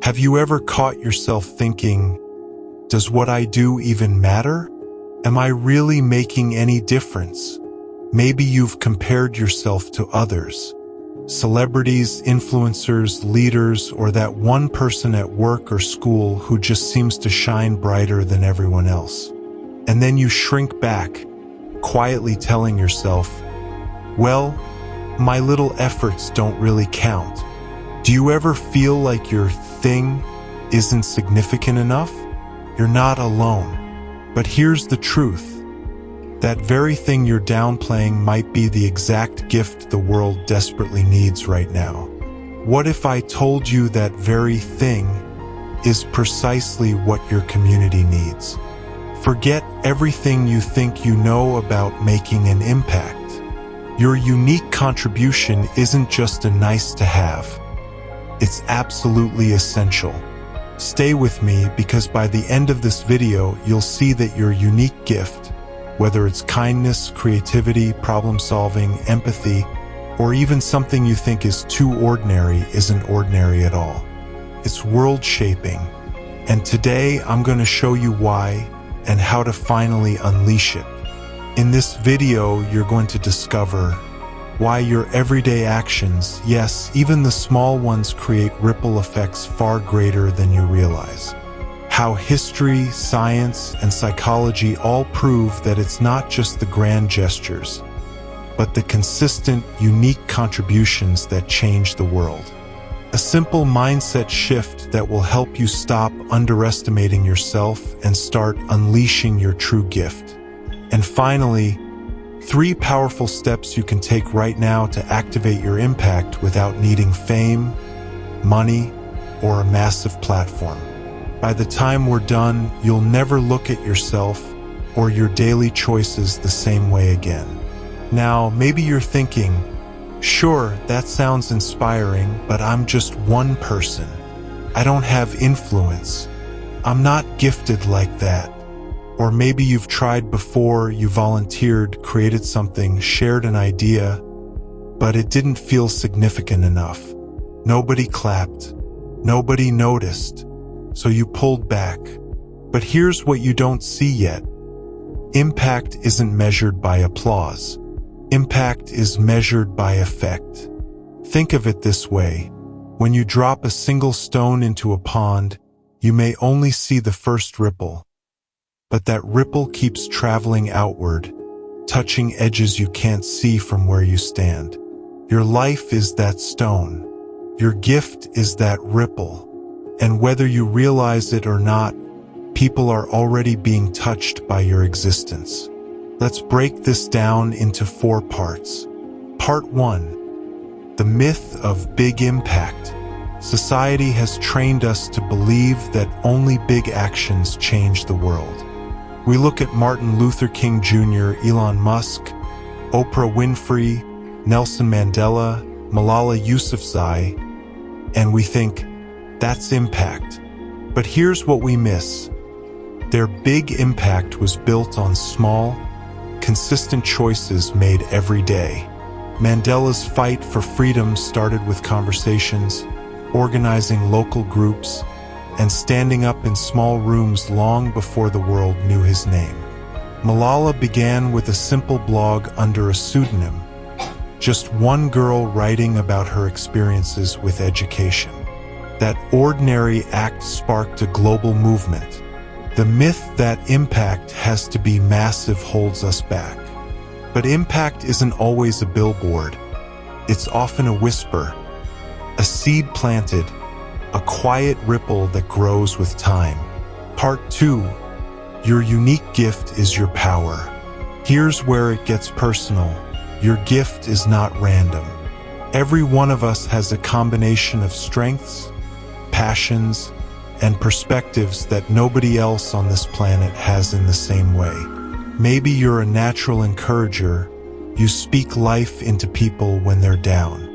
Have you ever caught yourself thinking, does what I do even matter? Am I really making any difference? Maybe you've compared yourself to others. Celebrities, influencers, leaders, or that one person at work or school who just seems to shine brighter than everyone else. And then you shrink back, quietly telling yourself, well, my little efforts don't really count. Do you ever feel like your thing isn't significant enough? You're not alone. But here's the truth. That very thing you're downplaying might be the exact gift the world desperately needs right now. What if I told you that very thing is precisely what your community needs? Forget everything you think you know about making an impact. Your unique contribution isn't just a nice to have. It's absolutely essential. Stay with me because by the end of this video, you'll see that your unique gift, whether it's kindness, creativity, problem-solving, empathy, or even something you think is too ordinary, isn't ordinary at all. It's world-shaping. And today, I'm going to show you why and how to finally unleash it. In this video, you're going to discover why your everyday actions, yes, even the small ones, create ripple effects far greater than you realize. How history, science, and psychology all prove that it's not just the grand gestures, but the consistent, unique contributions that change the world. A simple mindset shift that will help you stop underestimating yourself and start unleashing your true gift. And finally, 3 powerful steps you can take right now to activate your impact without needing fame, money, or a massive platform. By the time we're done, you'll never look at yourself or your daily choices the same way again. Now, maybe you're thinking, sure, that sounds inspiring, but I'm just one person. I don't have influence. I'm not gifted like that. Or maybe you've tried before, you volunteered, created something, shared an idea, but it didn't feel significant enough. Nobody clapped. Nobody noticed. So you pulled back. But here's what you don't see yet. Impact isn't measured by applause. Impact is measured by effect. Think of it this way. When you drop a single stone into a pond, you may only see the first ripple. But that ripple keeps traveling outward, touching edges you can't see from where you stand. Your life is that stone. Your gift is that ripple. And whether you realize it or not, people are already being touched by your existence. Let's break this down into 4 parts. Part 1. The myth of big impact. Society has trained us to believe that only big actions change the world. We look at Martin Luther King Jr., Elon Musk, Oprah Winfrey, Nelson Mandela, Malala Yousafzai, and we think, that's impact. But here's what we miss. Their big impact was built on small, consistent choices made every day. Mandela's fight for freedom started with conversations, organizing local groups, and standing up in small rooms long before the world knew his name. Malala began with a simple blog under a pseudonym, just one girl writing about her experiences with education. That ordinary act sparked a global movement. The myth that impact has to be massive holds us back. But impact isn't always a billboard. It's often a whisper, a seed planted, a quiet ripple that grows with time. Part 2. Your unique gift is your power. Here's where it gets personal. Your gift is not random. Every one of us has a combination of strengths, passions, and perspectives that nobody else on this planet has in the same way. Maybe you're a natural encourager. You speak life into people when they're down.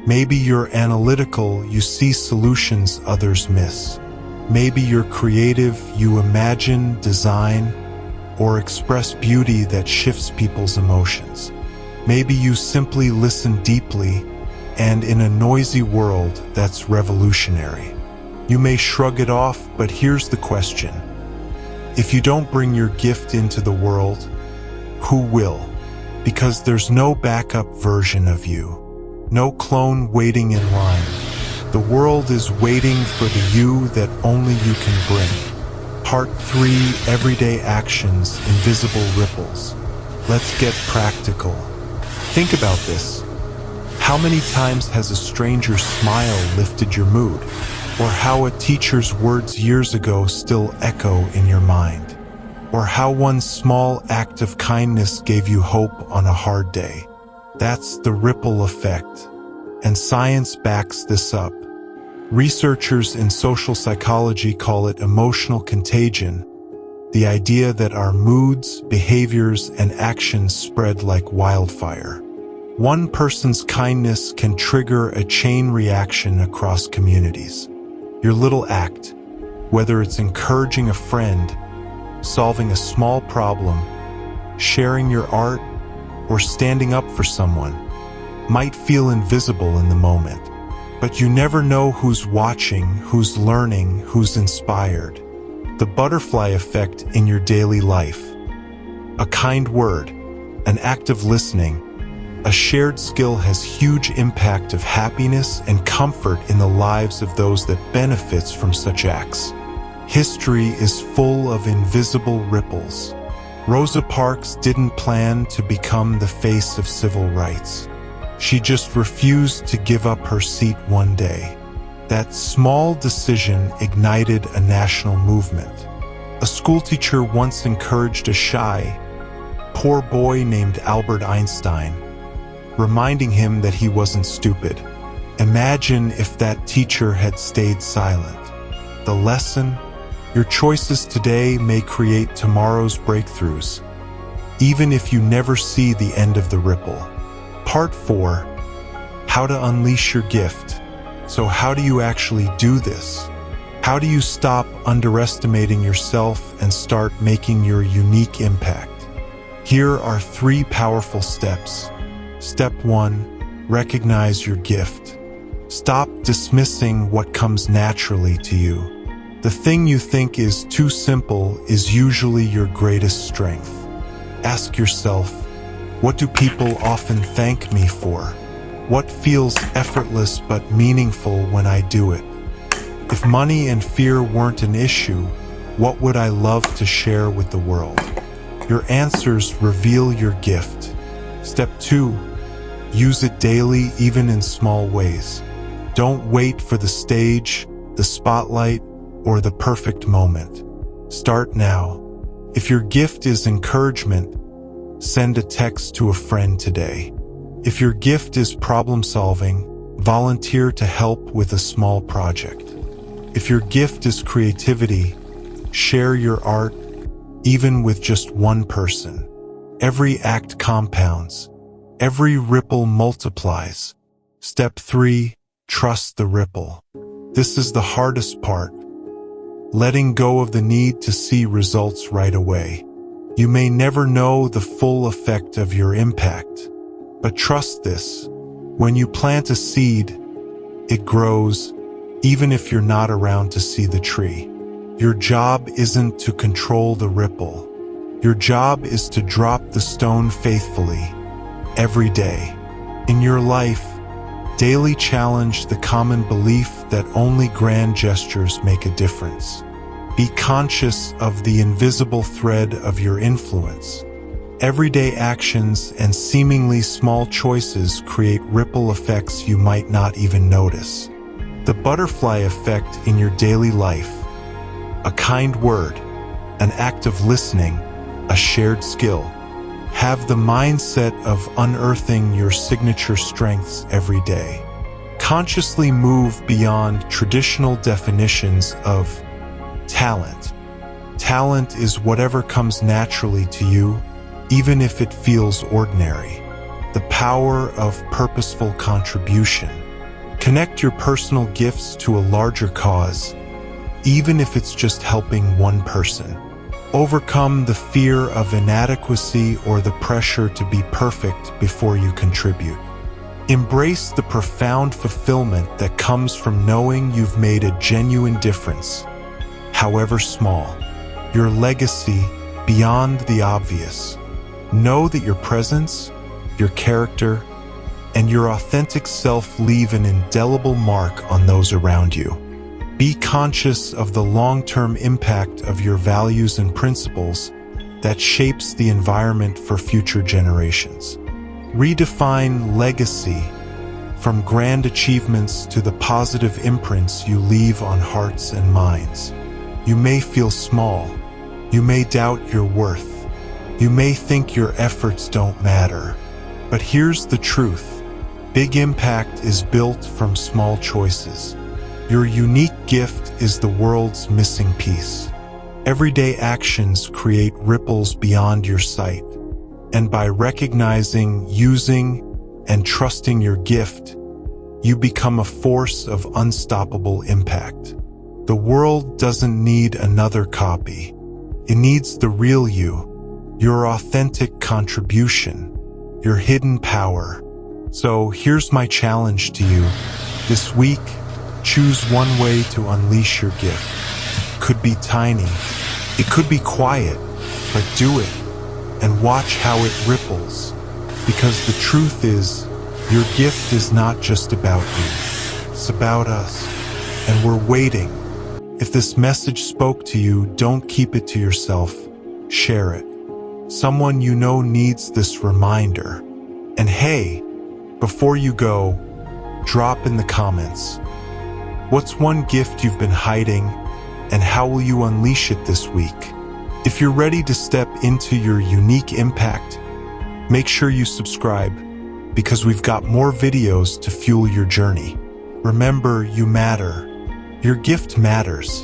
Maybe you're analytical, you see solutions others miss. Maybe you're creative, you imagine, design, or express beauty that shifts people's emotions. Maybe you simply listen deeply, and in a noisy world, that's revolutionary. You may shrug it off, but here's the question. If you don't bring your gift into the world, who will? Because there's no backup version of you, no clone waiting in line. The world is waiting for the you that only you can bring. Part 3, Everyday Actions, Invisible Ripples. Let's get practical. Think about this. How many times has a stranger's smile lifted your mood? Or how a teacher's words years ago still echo in your mind? Or how one small act of kindness gave you hope on a hard day? That's the ripple effect. And science backs this up. Researchers in social psychology call it emotional contagion, the idea that our moods, behaviors, and actions spread like wildfire. One person's kindness can trigger a chain reaction across communities. Your little act, whether it's encouraging a friend, solving a small problem, sharing your art, or standing up for someone, might feel invisible in the moment. But you never know who's watching, who's learning, who's inspired. The butterfly effect in your daily life. A kind word, an act of listening, a shared skill has huge impact of happiness and comfort in the lives of those that benefits from such acts. History is full of invisible ripples. Rosa Parks didn't plan to become the face of civil rights. She just refused to give up her seat one day. That small decision ignited a national movement. A schoolteacher once encouraged a shy, poor boy named Albert Einstein, reminding him that he wasn't stupid. Imagine if that teacher had stayed silent. The lesson? Your choices today may create tomorrow's breakthroughs, even if you never see the end of the ripple. Part 4, How to Unleash Your Gift. So how do you actually do this? How do you stop underestimating yourself and start making your unique impact? Here are 3 powerful steps. Step 1, recognize your gift. Stop dismissing what comes naturally to you. The thing you think is too simple is usually your greatest strength. Ask yourself, what do people often thank me for? What feels effortless but meaningful when I do it? If money and fear weren't an issue, what would I love to share with the world? Your answers reveal your gift. Step 2, use it daily, even in small ways. Don't wait for the stage, the spotlight, or the perfect moment. Start now. If your gift is encouragement, send a text to a friend today. If your gift is problem solving, volunteer to help with a small project. If your gift is creativity, share your art, even with just one person. Every act compounds. Every ripple multiplies. Step 3, trust the ripple. This is the hardest part. Letting go of the need to see results right away. You may never know the full effect of your impact, but trust this. When you plant a seed, it grows, even if you're not around to see the tree. Your job isn't to control the ripple. Your job is to drop the stone faithfully, every day. In your life, daily challenge the common belief that only grand gestures make a difference. Be conscious of the invisible thread of your influence. Everyday actions and seemingly small choices create ripple effects you might not even notice. The butterfly effect in your daily life. A kind word, an act of listening, a shared skill. Have the mindset of unearthing your signature strengths every day. Consciously move beyond traditional definitions of talent. Talent is whatever comes naturally to you, even if it feels ordinary. The power of purposeful contribution. Connect your personal gifts to a larger cause, even if it's just helping one person. Overcome the fear of inadequacy or the pressure to be perfect before you contribute. Embrace the profound fulfillment that comes from knowing you've made a genuine difference, however small. Your legacy beyond the obvious. Know that your presence, your character, and your authentic self leave an indelible mark on those around you. Be conscious of the long-term impact of your values and principles that shapes the environment for future generations. Redefine legacy from grand achievements to the positive imprints you leave on hearts and minds. You may feel small. You may doubt your worth. You may think your efforts don't matter. But here's the truth. Big impact is built from small choices. Your unique gift is the world's missing piece. Everyday actions create ripples beyond your sight. And by recognizing, using, and trusting your gift, you become a force of unstoppable impact. The world doesn't need another copy. It needs the real you, your authentic contribution, your hidden power. So here's my challenge to you. This week, choose one way to unleash your gift. It could be tiny, it could be quiet, but do it and watch how it ripples. Because the truth is, your gift is not just about you, it's about us. And we're waiting. If this message spoke to you, don't keep it to yourself. Share it. Someone you know needs this reminder. And hey, before you go, drop in the comments. What's one gift you've been hiding, and how will you unleash it this week? If you're ready to step into your unique impact, make sure you subscribe, because we've got more videos to fuel your journey. Remember, you matter. Your gift matters,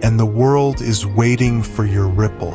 and the world is waiting for your ripple.